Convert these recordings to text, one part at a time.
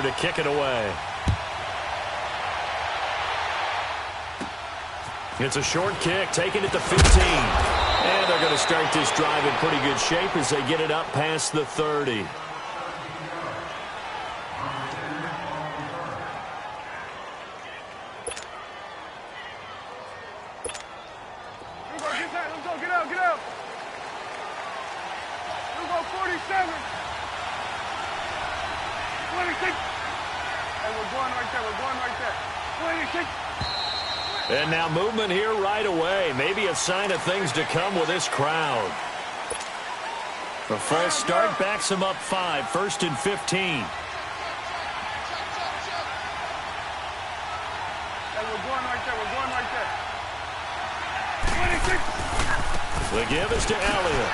to kick it away. It's a short kick, taking it to 15. And they're going to start this drive in pretty good shape as they get it up past the 30. And now movement here right away. Maybe a sign of things to come with this crowd. A false start backs them up 5, 1st and 15. The give is to Elliott.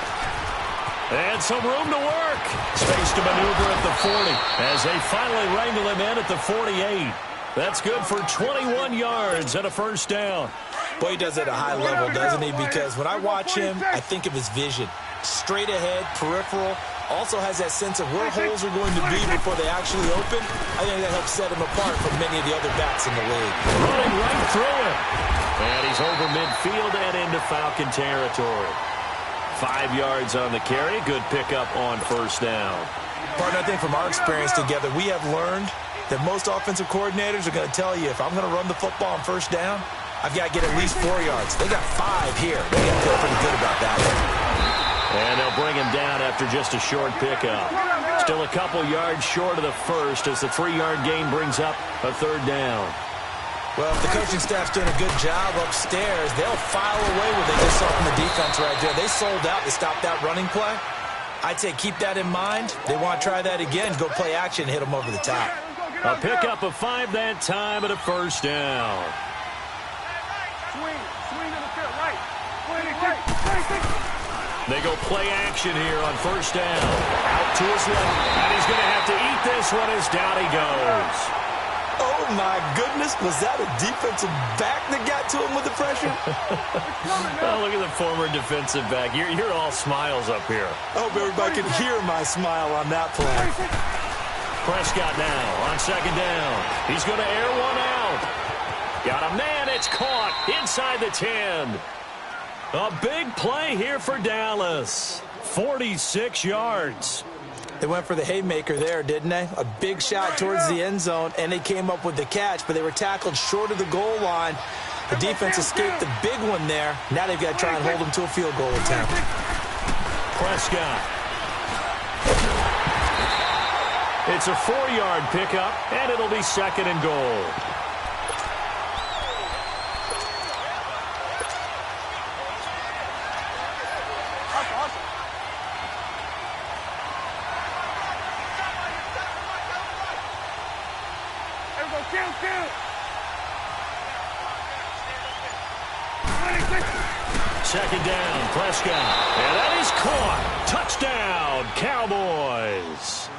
And some room to work. Space to maneuver at the 40 as they finally wrangle him in at the 48. That's good for 21 yards and a first down. Boy, he does it at a high level, doesn't he? Because when I watch him, I think of his vision. Straight ahead, peripheral. Also has that sense of where holes are going to be before they actually open. I think that helps set him apart from many of the other backs in the league. Running right through it. And he's over midfield and into Falcon territory. 5 yards on the carry. Good pickup on first down. Partner, I think from our experience together, we have learned that most offensive coordinators are going to tell you, if I'm going to run the football on first down, I've got to get at least 4 yards. They got 5 here. They got to feel pretty good about that. And they'll bring him down after just a short pickup. Still a couple yards short of the first as the 3-yard gain brings up a third down. Well, if the coaching staff's doing a good job upstairs, they'll file away what they just saw from the defense right there. They sold out to stop that running play. I'd say keep that in mind. They want to try that again, go play action, hit them over the top. A pickup of 5 that time and a first down. Swing to the field, right. They go play action here on first down. Out to his left, and he's going to have to eat this one as down he goes. Oh, my goodness. Was that a defensive back that got to him with the pressure? Oh, look at the former defensive back. You're all smiles up here. I hope everybody can hear my smile on that play. Prescott now on second down. He's going to air one out. Got a man. It's caught inside the 10. A big play here for Dallas. 46 yards. They went for the haymaker there, didn't they? A big shot towards the end zone, and they came up with the catch, but they were tackled short of the goal line. The defense escaped the big one there. Now they've got to try and hold them to a field goal attempt. Prescott. It's a 4-yard pickup, and it'll be second and goal. Second down, Prescott. And that is caught. Touchdown, Cowboys.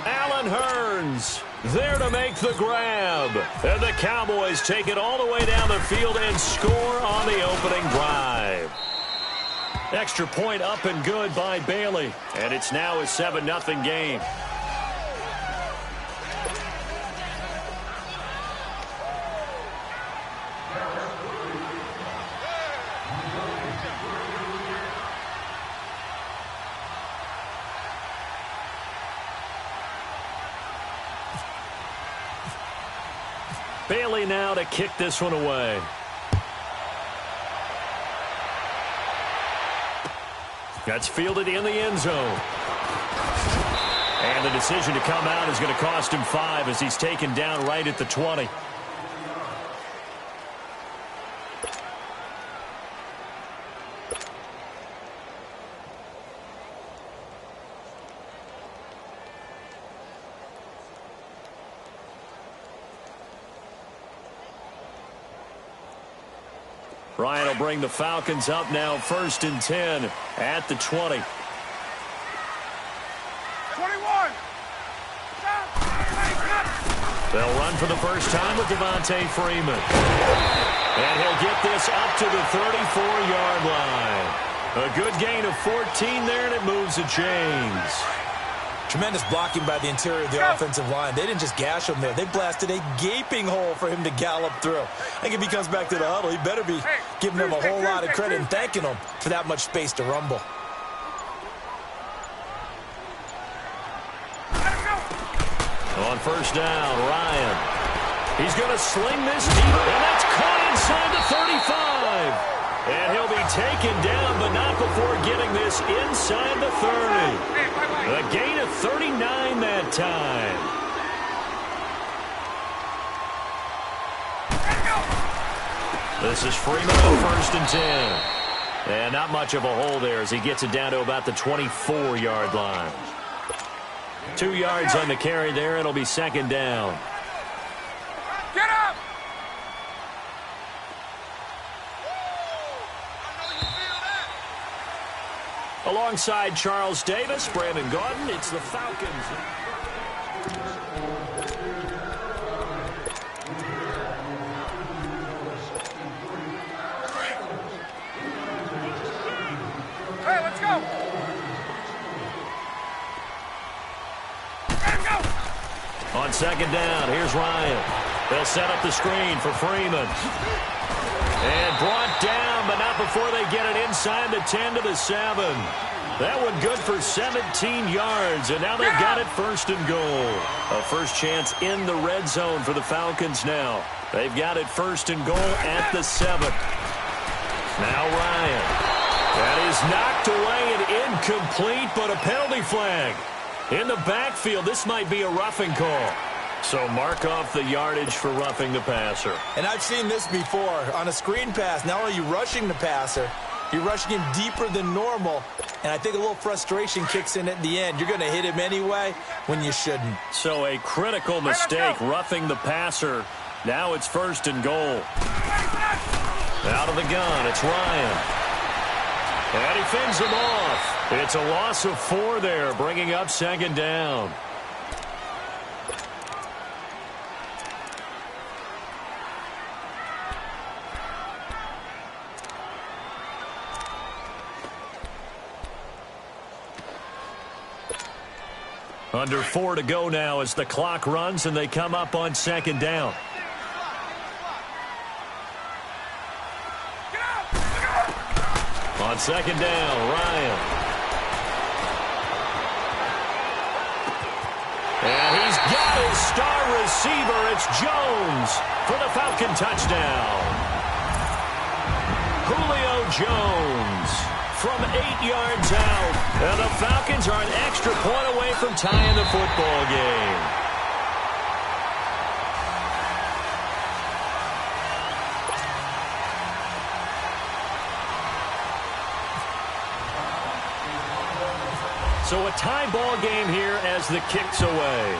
Allen Hurns there to make the grab. And the Cowboys take it all the way down the field and score on the opening drive. Extra point up and good by Bailey. And it's now a 7-0 game. Bailey now to kick this one away. That's fielded in the end zone. And the decision to come out is going to cost him 5 as he's taken down right at the 20. Ryan will bring the Falcons up now 1st and 10 at the 20. 21. They'll run for the first time with Devontae Freeman. And he'll get this up to the 34-yard line. A good gain of 14 there, and it moves the chains. Tremendous blocking by the interior of the offensive line. They didn't just gash him there. They blasted a gaping hole for him to gallop through. I think if he comes back to the huddle, he better be giving them a whole lot of credit and thanking them for that much space to rumble. On first down, Ryan. He's going to sling this deep, and that's caught inside the 35. And he'll be taken down, but not before getting this inside the 30. A gain of 39 that time. This is Freeman on first and 10. And not much of a hole there as he gets it down to about the 24-yard line. 2 yards on the carry there. It'll be second down. Get up! Alongside Charles Davis, Brandon Gordon, it's the Falcons. Hey, let's go! On second down, here's Ryan. They'll set up the screen for Freeman. And brought down, but not before they get it inside the 10 to the 7. That one good for 17 yards, and now they've got it first and goal. A first chance in the red zone for the Falcons now. They've got it first and goal at the 7. Now Ryan. That is knocked away and incomplete, but a penalty flag. In the backfield, this might be a roughing call. So mark off the yardage for roughing the passer. And I've seen this before. On a screen pass, not only are you rushing the passer, you're rushing him deeper than normal. And I think a little frustration kicks in at the end. You're going to hit him anyway when you shouldn't. So a critical mistake, roughing the passer. Now it's first and goal. Out of the gun, it's Ryan. And he fends him off. It's a loss of 4 there, bringing up second down. Under 4 to go now as the clock runs and they come up on second down. On second down, Ryan. And he's got his star receiver. It's Jones for the Falcon touchdown. Julio Jones from 8 yards out. And the Falcons are an extra point away from tying the football game. So a tie ball game here as the kick's away.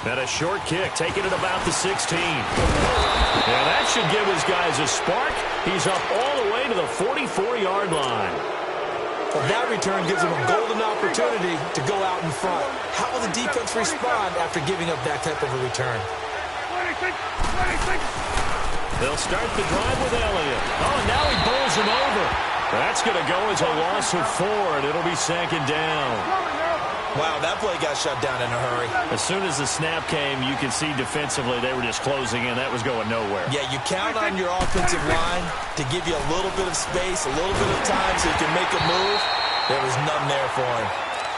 And a short kick, taking it about the 16. Now that should give his guys a spark. He's up all the way to the 44-yard line. Well, that return gives him a golden opportunity to go out in front. How will the defense respond after giving up that type of a return? They'll start the drive with Elliott. Oh, and now he bowls him over. That's going to go as a loss of 4, and it'll be second down. Wow, that play got shut down in a hurry. As soon as the snap came, you could see defensively they were just closing in. That was going nowhere. Yeah, you count on your offensive line to give you a little bit of space, a little bit of time so you can make a move. There was none there for him.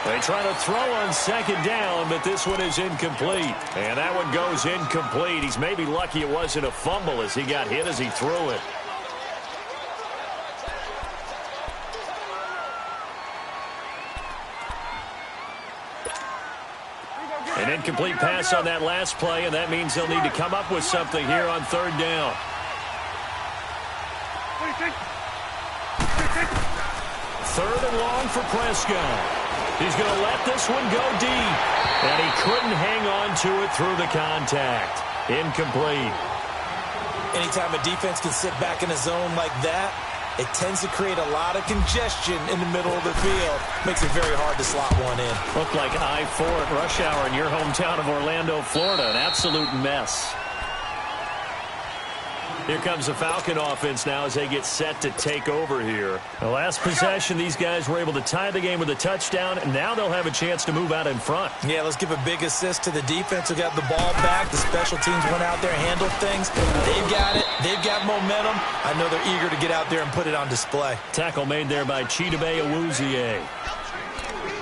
They try to throw on second down, but this one is incomplete. And that one goes incomplete. He's maybe lucky it wasn't a fumble as he got hit as he threw it. An incomplete pass on that last play, and that means they'll need to come up with something here on third down. Third and long for Prescott. He's going to let this one go deep. And he couldn't hang on to it through the contact. Incomplete. Anytime a defense can sit back in a zone like that, it tends to create a lot of congestion in the middle of the field. Makes it very hard to slot one in. Looked like I-4 at rush hour in your hometown of Orlando, Florida. An absolute mess. Here comes the Falcon offense now as they get set to take over here. The last possession, these guys were able to tie the game with a touchdown, and now they'll have a chance to move out in front. Yeah, let's give a big assist to the defense who got the ball back. The special teams went out there, handled things. They've got it. They've got momentum. I know they're eager to get out there and put it on display. Tackle made there by Chasebenji050's.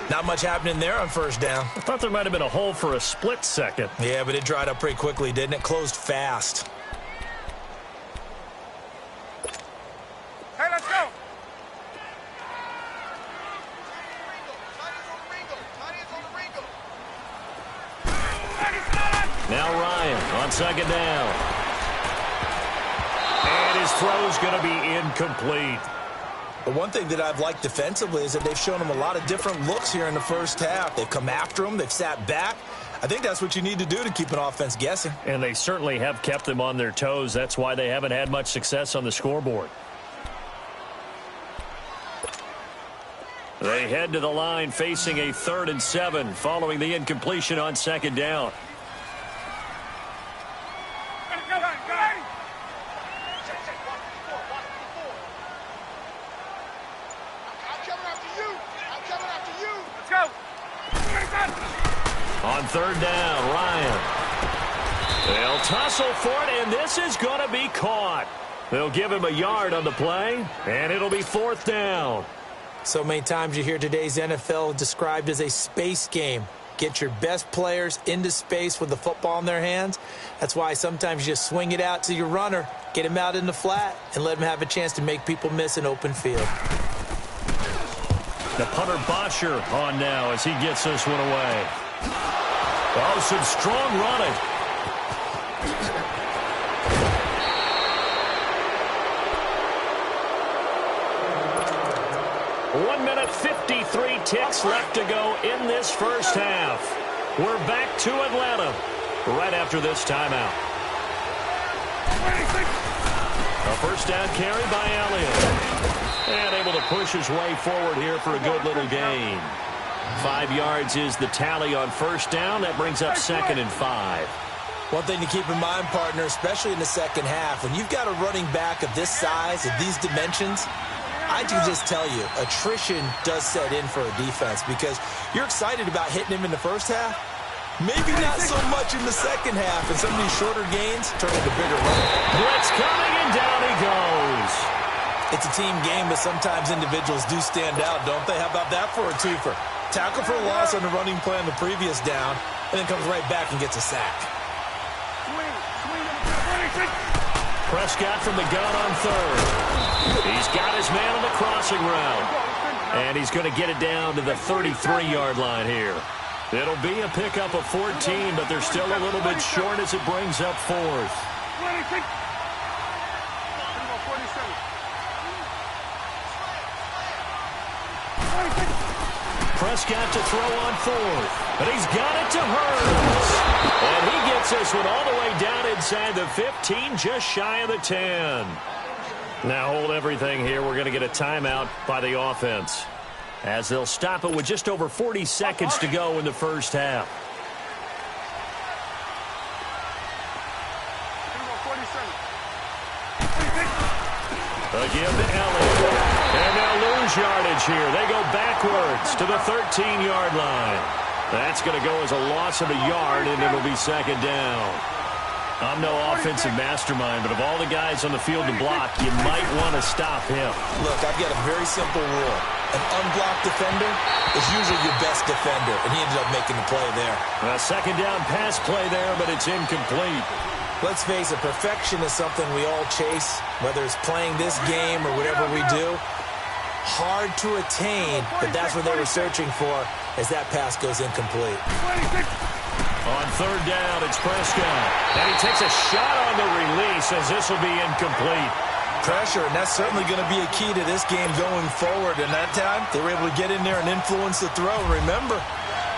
Not much happening there on first down. I thought there might have been a hole for a split second. Yeah, but it dried up pretty quickly, didn't it? Closed fast. Hey, let's go. Now Ryan on second down. And his throw's going to be incomplete. The one thing that I've liked defensively is that they've shown him a lot of different looks here in the first half. They've come after him. They've sat back. I think that's what you need to do to keep an offense guessing. And they certainly have kept them on their toes. That's why they haven't had much success on the scoreboard. They head to the line facing a 3rd and 7 following the incompletion on second down. On 3rd down, Ryan. They'll tussle for it, and this is going to be caught. They'll give him a yard on the play, and it'll be 4th down. So many times you hear today's NFL described as a space game. Get your best players into space with the football in their hands. That's why sometimes you just swing it out to your runner, get him out in the flat, and let him have a chance to make people miss an open field. The punter Bosher on now as he gets this one away. Oh, some strong running. One minute, 53 ticks left to go in this first half. We're back to Atlanta right after this timeout. A first down carry by Elliott. And able to push his way forward here for a good little gain. 5 yards is the tally on first down. That brings up 2nd and 5. One thing to keep in mind, partner, especially in the second half, when you've got a running back of this size, of these dimensions, I can just tell you, attrition does set in for a defense because you're excited about hitting him in the first half. Maybe not so much in the second half, and some of these shorter gains turn into bigger runs. Blitz coming, and down he goes. It's a team game, but sometimes individuals do stand out, don't they? How about that for a twofer? Tackle for a loss on the running play on the previous down, and then comes right back and gets a sack. Prescott from the gun on 3rd. He's got his man on the crossing route. And he's going to get it down to the 33-yard line here. It'll be a pickup of 14, but they're still a little bit short as it brings up 4th. Prescott to throw on 4th. And he's got it to Hurns. And he gets this one all the way down inside the 15, just shy of the 10. Now hold everything here. We're going to get a timeout by the offense, as they'll stop it with just over 40 seconds to go in the first half. A give to Elliott. And they'll lose yardage here. They go backwards to the 13-yard line. That's going to go as a loss of a yard, and it'll be 2nd down. I'm no offensive mastermind, but of all the guys on the field to block, you might want to stop him. Look, I've got a very simple rule. An unblocked defender is usually your best defender, and he ended up making the play there. A 2nd down pass play there, but it's incomplete. Let's face it, perfection is something we all chase, whether it's playing this game or whatever we do. Hard to attain, but that's what they were searching for as that pass goes incomplete. On 3rd down, it's Prescott. And he takes a shot on the release as this will be incomplete. Pressure, and that's certainly going to be a key to this game going forward. And that time, they were able to get in there and influence the throw. Remember,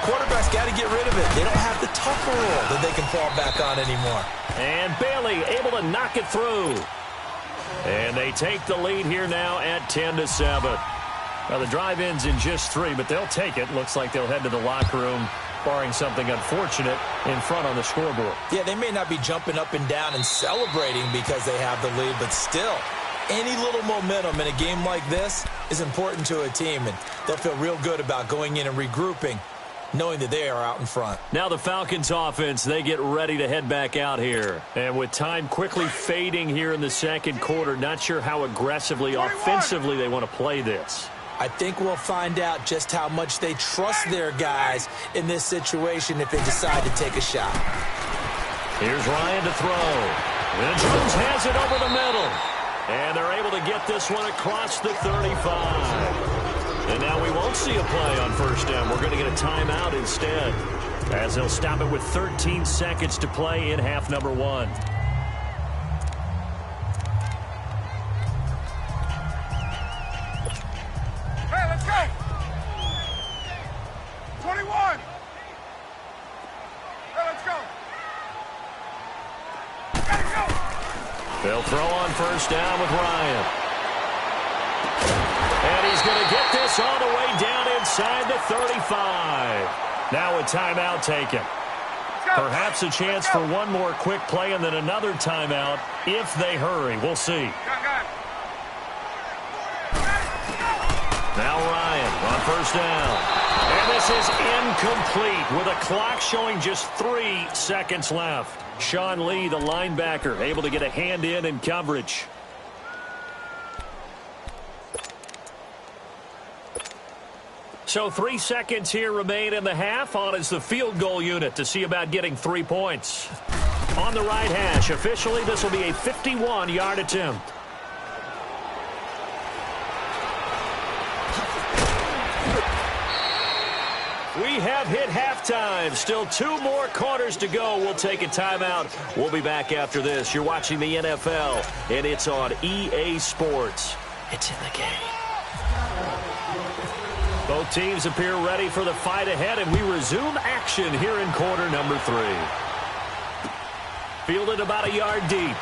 quarterbacks got to get rid of it. They don't have the tougher role that they can fall back on anymore. And Bailey able to knock it through. And they take the lead here now at 10-7. Well, the drive ends in just 3, but they'll take it. Looks like they'll head to the locker room barring something unfortunate in front on the scoreboard. Yeah, they may not be jumping up and down and celebrating because they have the lead, but still, any little momentum in a game like this is important to a team, and they'll feel real good about going in and regrouping, knowing that they are out in front. Now the Falcons offense, they get ready to head back out here. And with time quickly fading here in the second quarter, not sure how aggressively, offensively they want to play this. I think we'll find out just how much they trust their guys in this situation if they decide to take a shot. Here's Ryan to throw. And Jones has it over the middle. And they're able to get this one across the 35. And now we won't see a play on first down. We're going to get a timeout instead, as they'll stop it with 13 seconds to play in half number 1. Hey, let's go! 21! Hey, let's go! Gotta go! They'll throw on first down with Ryan. And he's going to get this all the way down inside the 35. Now a timeout taken. Perhaps a chance for one more quick play and then another timeout if they hurry. We'll see. Now Ryan on first down. And this is incomplete with a clock showing just 3 seconds left. Sean Lee, the linebacker, able to get a hand in coverage. So 3 seconds here remain in the half. On is the field goal unit to see about getting 3 points. On the right hash, officially this will be a 51-yard attempt. We have hit halftime. Still 2 more quarters to go. We'll take a timeout. We'll be back after this. You're watching the NFL, and it's on EA Sports. It's in the game. Both teams appear ready for the fight ahead, and we resume action here in quarter number 3. Fielded about a yard deep.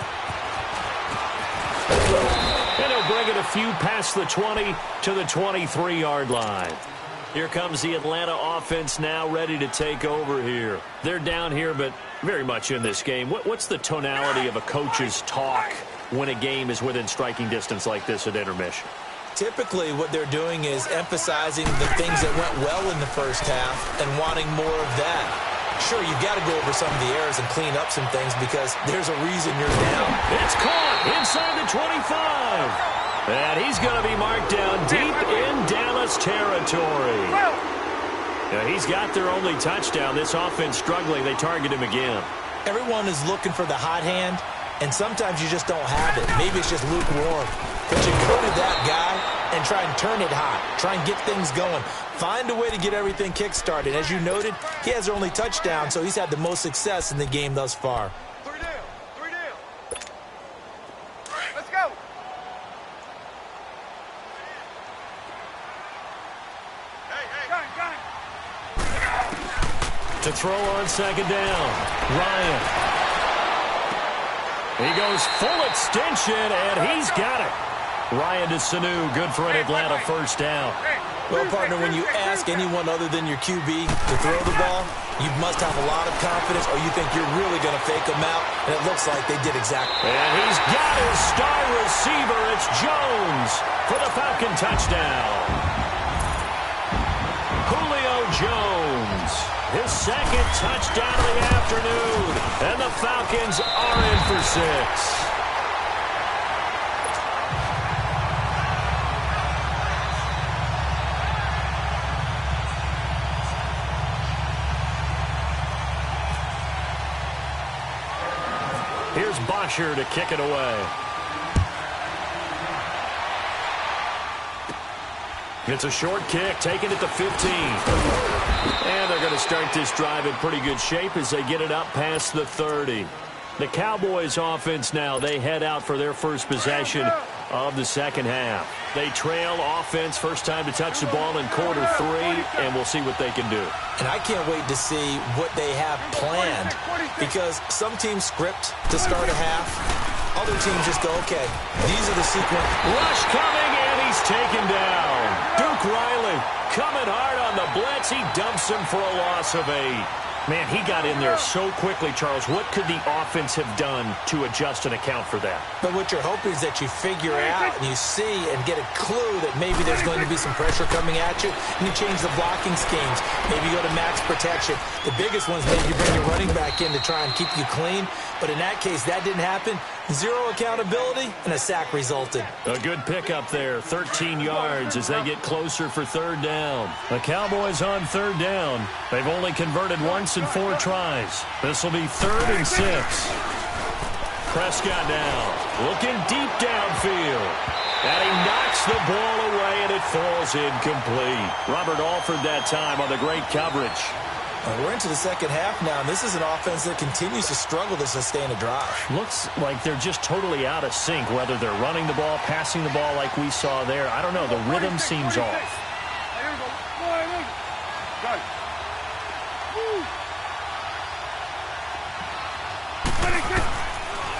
And he'll bring it a few past the 20 to the 23-yard line. Here comes the Atlanta offense now ready to take over here. They're down here, but very much in this game. What's the tonality of a coach's talk when a game is within striking distance like this at intermission? Typically, what they're doing is emphasizing the things that went well in the first half and wanting more of that. Sure, you've got to go over some of the errors and clean up some things because there's a reason you're down. It's caught inside the 25. And he's going to be marked down deep in Dallas territory. Now, he's got their only touchdown. This offense struggling. They target him again. Everyone is looking for the hot hand, and sometimes you just don't have it. Maybe it's just lukewarm. But you go to that guy and try and turn it hot. Try and get things going. Find a way to get everything kick-started. As you noted, he has their only touchdown, so he's had the most success in the game thus far. Three deal. Let's go. Got it. To throw on second down, Ryan. He goes full extension, and he's got it. Ryan to Sanu, good for an Atlanta first down. Well, partner, when you ask anyone other than your QB to throw the ball, you must have a lot of confidence or you think you're really going to fake them out, and it looks like they did exactly. And he's got his star receiver. It's Jones for the Falcon touchdown. Julio Jones, his second touchdown of the afternoon, and the Falcons are in for 6. Here's Bosher to kick it away. It's a short kick, taking it to 15. And they're going to start this drive in pretty good shape as they get it up past the 30. The Cowboys offense now, they head out for their first possession of the second half. They trail offense, first time to touch the ball in quarter 3, and we'll see what they can do. And I can't wait to see what they have planned, because some teams script to start a half. Other teams just go, okay, these are the sequence. Rush coming, and he's taken down. Duke Riley coming hard on the blitz. He dumps him for a loss of 8. Man, he got in there so quickly, Charles. What could the offense have done to adjust and account for that? But what you're hoping is that you figure out and you see and get a clue that maybe there's going to be some pressure coming at you, and you change the blocking schemes. Maybe you go to max protection. The biggest ones, maybe you bring your running back in to try and keep you clean. But in that case, that didn't happen. 0 accountability, and a sack resulted. A good pickup there, 13 yards as they get closer for 3rd down. The Cowboys on 3rd down. They've only converted once in 4 tries. This will be 3rd and 6. Prescott down, looking deep downfield. And he knocks the ball away, and it falls incomplete. Robert Alford that time on the great coverage. We're into the second half now, and this is an offense that continues to struggle to sustain a drive. Looks like they're just totally out of sync, whether they're running the ball, passing the ball like we saw there. I don't know. The rhythm seems off.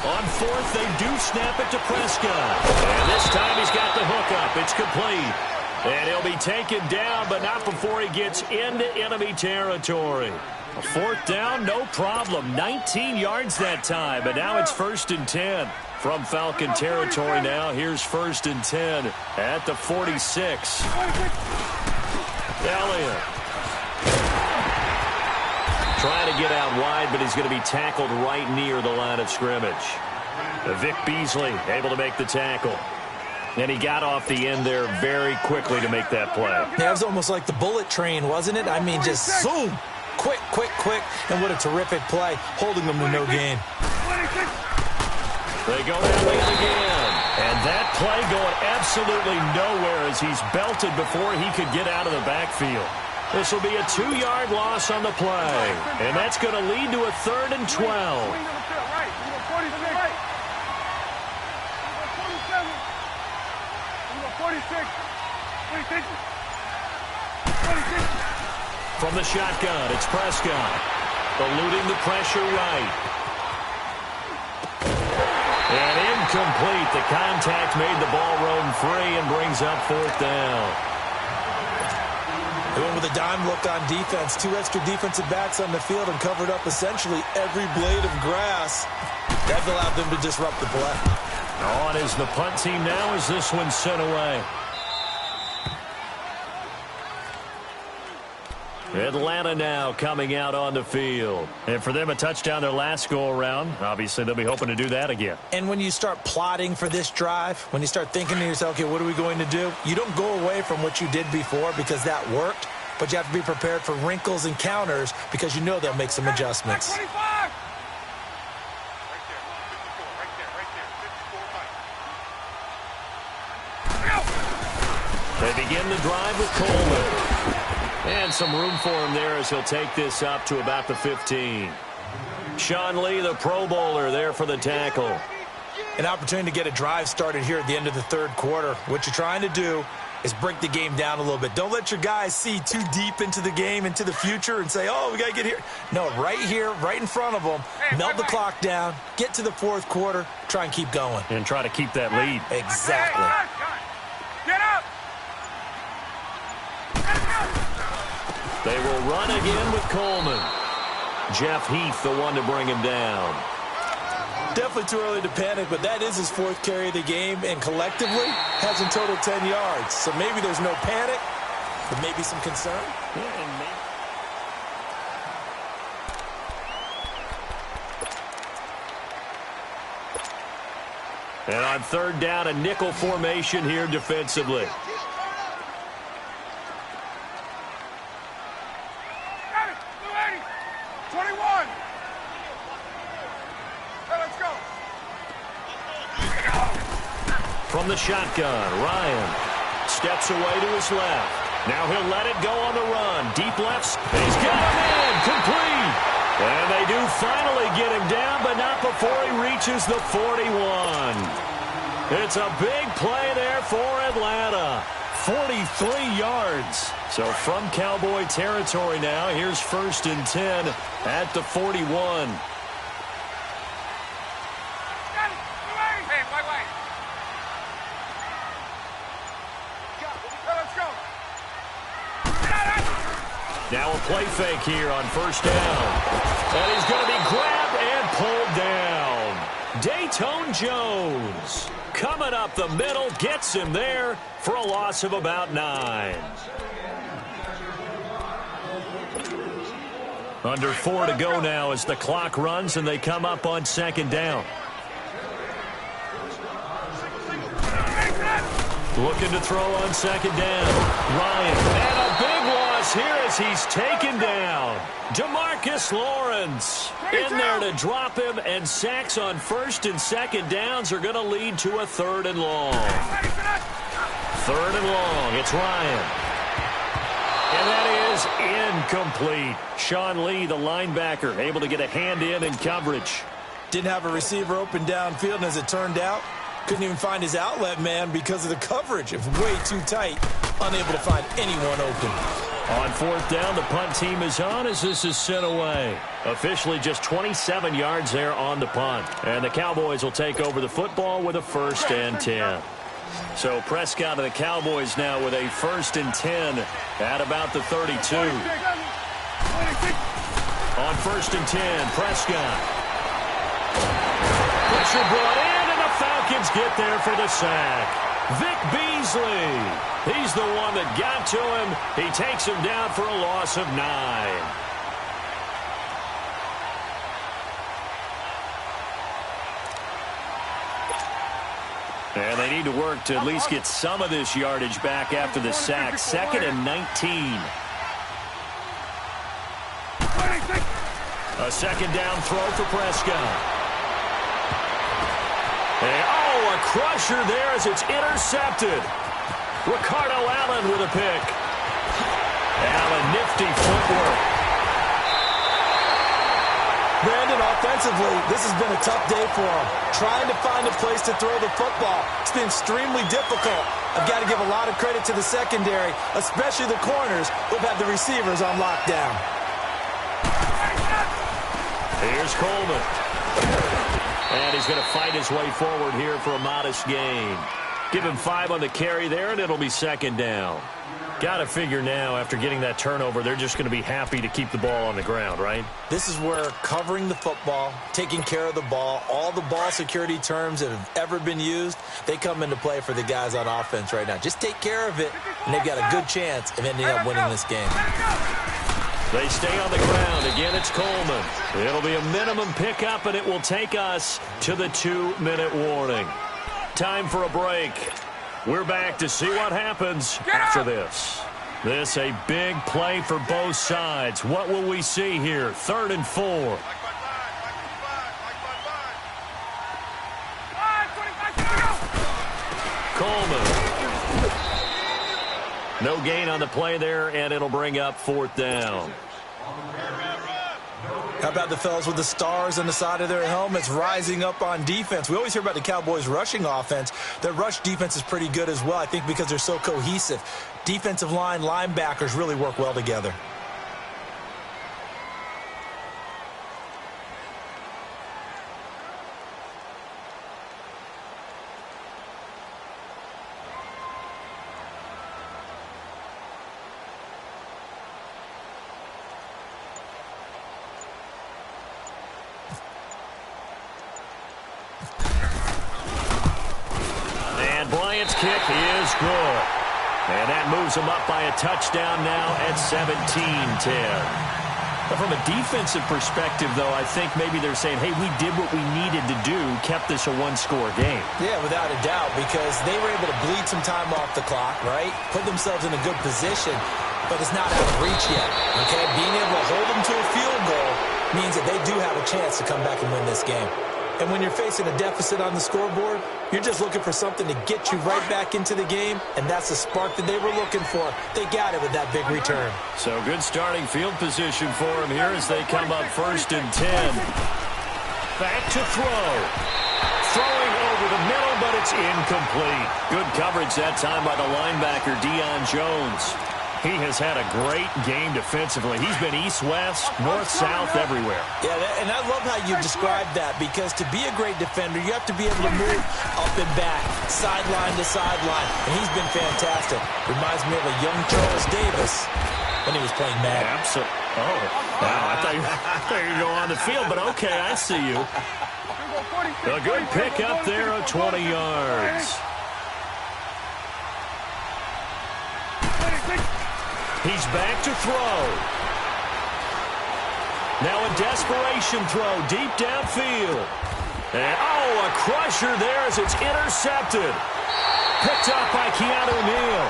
On 4th, they do snap it to Prescott. And this time he's got the hook up. It's complete. And he'll be taken down, but not before he gets into enemy territory. A 4th down, no problem. 19 yards that time, but now it's 1st and 10. From Falcon territory now, here's 1st and 10 at the 46. Elliott trying to get out wide, but he's going to be tackled right near the line of scrimmage. Vic Beasley able to make the tackle. And he got off the end there very quickly to make that play. Yeah, it was almost like the bullet train, wasn't it? I mean, just zoom. Quick, quick, quick. And what a terrific play, holding them to no gain. They go Elliott again. And that play going absolutely nowhere as he's belted before he could get out of the backfield. This will be a 2-yard loss on the play. And that's going to lead to a 3rd and 12. From the shotgun, it's Prescott. Eluding the pressure right. And incomplete. The contact made the ball roam free and brings up 4th down. They went with a dime look on defense. 2 extra defensive backs on the field and covered up essentially every blade of grass. That allowed them to disrupt the play. On is the punt team now as this one's sent away. Atlanta now coming out on the field. And for them, a touchdown their last go-around. Obviously, they'll be hoping to do that again. And when you start plotting for this drive, when you start thinking to yourself, okay, what are we going to do? You don't go away from what you did before because that worked, but you have to be prepared for wrinkles and counters because you know they'll make some adjustments. They begin the drive with Coleman. And some room for him there as he'll take this up to about the 15. Sean Lee, the Pro Bowler, there for the tackle. An opportunity to get a drive started here at the end of the 3rd quarter. What you're trying to do is break the game down a little bit. Don't let your guys see too deep into the game, into the future, and say, oh, we got to get here. No, right here, right in front of them, melt the clock down, get to the 4th quarter, try and keep going. And try to keep that lead. Exactly. Get up! They will run again with Coleman. Jeff Heath, the one to bring him down. Definitely too early to panic, but that is his 4th carry of the game, and collectively has in total 10 yards. So maybe there's no panic, but maybe some concern. And on 3rd down, a nickel formation here defensively. 21. Hey, let's go. From the shotgun, Ryan steps away to his left. Now he'll let it go on the run. Deep left. He's got him in. Complete. And they do finally get him down, but not before he reaches the 41. It's a big play there for Atlanta. 43 yards. So from Cowboy territory now, here's 1st and 10 at the 41. play fake here on first down. And he's going to be grabbed and pulled down. Dayton Jones coming up the middle, gets him there for a loss of about 9. Under 4 to go now as the clock runs and they come up on second down. Looking to throw on second down. Ryan, and a big loss here as he's taken down. DeMarcus Lawrence in there to drop him, and sacks on first and second downs are going to lead to a 3rd and long. 3rd and long. It's Ryan. And that is incomplete. Sean Lee, the linebacker, able to get a hand in coverage. Didn't have a receiver open downfield, and as it turned out, couldn't even find his outlet man because of the coverage. It was way too tight, unable to find anyone open. On 4th down, the punt team is on as this is sent away. Officially just 27 yards there on the punt. And the Cowboys will take over the football with a 1st and 10. So Prescott and the Cowboys now with a 1st and 10 at about the 32. On 1st and 10, Prescott. Pressure brought in. Falcons get there for the sack. Vic Beasley. He's the one that got to him. He takes him down for a loss of 9. And they need to work to at least get some of this yardage back after the sack. 2nd and 19. A second down throw for Prescott. Oh, a crusher there as it's intercepted. Ricardo Allen with a pick. Allen, nifty footwork. Brandon, offensively, this has been a tough day for him. Trying to find a place to throw the football. It's been extremely difficult. I've got to give a lot of credit to the secondary, especially the corners who've had the receivers on lockdown. Here's Coleman. And he's going to fight his way forward here for a modest gain. Give him 5 on the carry there, and it'll be second down. Got to figure now, after getting that turnover, they're just going to be happy to keep the ball on the ground, right? This is where covering the football, taking care of the ball, all the ball security terms that have ever been used, they come into play for the guys on offense right now. Just take care of it, and they've got a good chance of ending up winning this game. They stay on the ground. Again, it's Coleman. It'll be a minimum pickup, and it will take us to the 2-minute warning. Time for a break. We're back to see what happens after this. This a big play for both sides. What will we see here? 3rd and 4. Coleman. No gain on the play there, and it'll bring up 4th down. How about the fellas with the stars on the side of their helmets rising up on defense? We always hear about the Cowboys' rushing offense. Their rush defense is pretty good as well, I think, because they're so cohesive. Defensive line, linebackers really work well together. Bryant's kick is good. And that moves him up by a touchdown now at 17-10. But from a defensive perspective, though, I think maybe they're saying, hey, we did what we needed to do, kept this a one-score game. Yeah, without a doubt, because they were able to bleed some time off the clock, right? Put themselves in a good position, but it's not out of reach yet, okay? Being able to hold them to a field goal means that they do have a chance to come back and win this game. And when you're facing a deficit on the scoreboard, you're just looking for something to get you right back into the game, and that's the spark that they were looking for. They got it with that big return. So good starting field position for them here as they come up 1st and 10. Back to throw. Throwing over the middle, but it's incomplete. Good coverage that time by the linebacker, Deion Jones. He has had a great game defensively. He's been east-west, north-south, everywhere. Yeah, and I love how you described that, because to be a great defender, you have to be able to move up and back, sideline to sideline, and he's been fantastic. Reminds me of a young Charles Davis when he was playing Madden. Wow, I thought you were going to go on the field, but okay, I see you. A good pick up there of 20 yards. He's back to throw. Now a desperation throw deep downfield. And, a crusher there as it's intercepted. Picked up by Keanu Neal.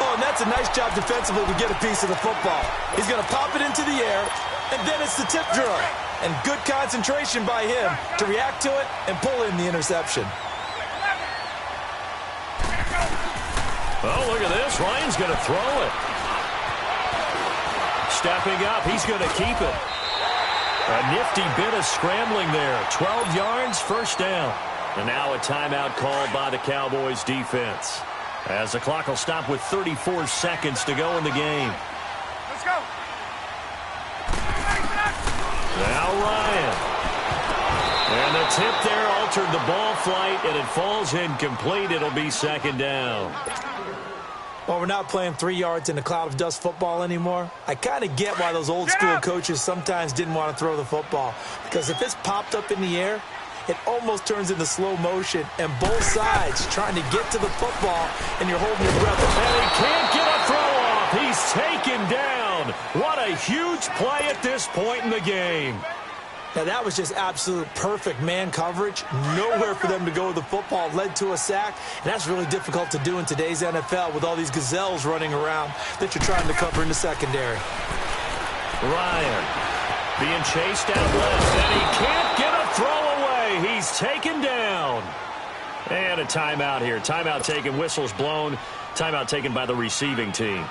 Oh, and that's a nice job defensively to get a piece of the football. He's going to pop it into the air, and then it's the tip drill. And good concentration by him to react to it and pull in the interception. Oh, look at this. Ryan's going to throw it. Stepping up, he's going to keep it. A nifty bit of scrambling there. 12 yards, first down. And now a timeout called by the Cowboys defense, as the clock will stop with 34 seconds to go in the game. Let's go. Now Ryan. And the tip there altered the ball flight, and it falls incomplete. It'll be second down. Well, we're not playing 3 yards in a cloud of dust football anymore. I kind of get why those old school coaches sometimes didn't want to throw the football, because if it's popped up in the air, it almost turns into slow motion, and both sides trying to get to the football, and you're holding your breath. And he can't get a throw off. He's taken down. What a huge play at this point in the game. Now, that was just absolute perfect man coverage. Nowhere for them to go with the football. Led to a sack, and that's really difficult to do in today's NFL with all these gazelles running around that you're trying to cover in the secondary. Ryan being chased out left, and he can't get a throw away. He's taken down. And a timeout here. Timeout taken, whistles blown. Timeout taken by the receiving team,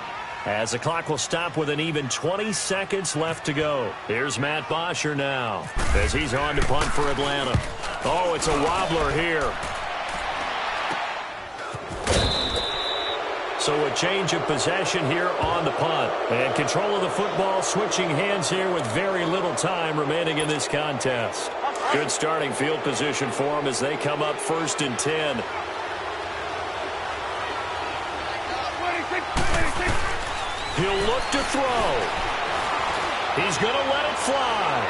as the clock will stop with an even 20 seconds left to go. Here's Matt Bosher now, as he's on to punt for Atlanta. Oh, it's a wobbler here. So a change of possession here on the punt. And control of the football switching hands here with very little time remaining in this contest. Good starting field position for them as they come up 1st and 10. He'll look to throw. He's going to let it fly.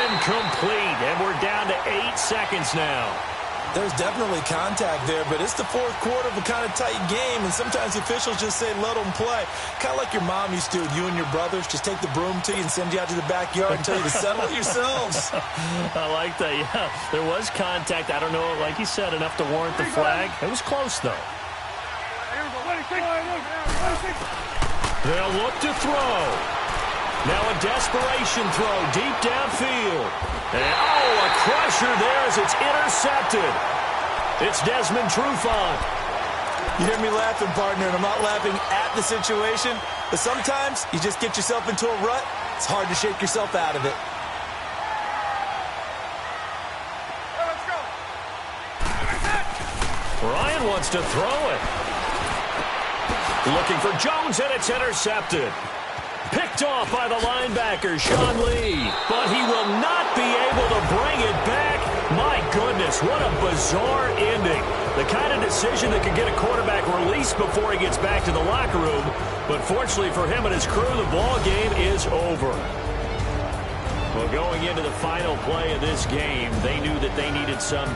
Incomplete. And we're down to 8 seconds now. There's definitely contact there, but it's the fourth quarter of a kind of tight game, and sometimes the officials just say, let them play. Kind of like your mom used to with you and your brothers. Just take the broom to you and send you out to the backyard and tell you to settle it yourselves. I like that, yeah. There was contact. I don't know, like you said, enough to warrant the flag. It was close, though. They'll look to throw. Now a desperation throw deep downfield. And, a crusher there as it's intercepted. It's Desmond Trufant. You hear me laughing, partner, and I'm not laughing at the situation, but sometimes you just get yourself into a rut. It's hard to shake yourself out of it. Ryan wants to throw it. Looking for Jones, and it's intercepted. Picked off by the linebacker, Sean Lee. But he will not be able to bring it back. My goodness, what a bizarre ending. The kind of decision that could get a quarterback released before he gets back to the locker room. But fortunately for him and his crew, the ball game is over. Well, going into the final play of this game, they knew that they needed some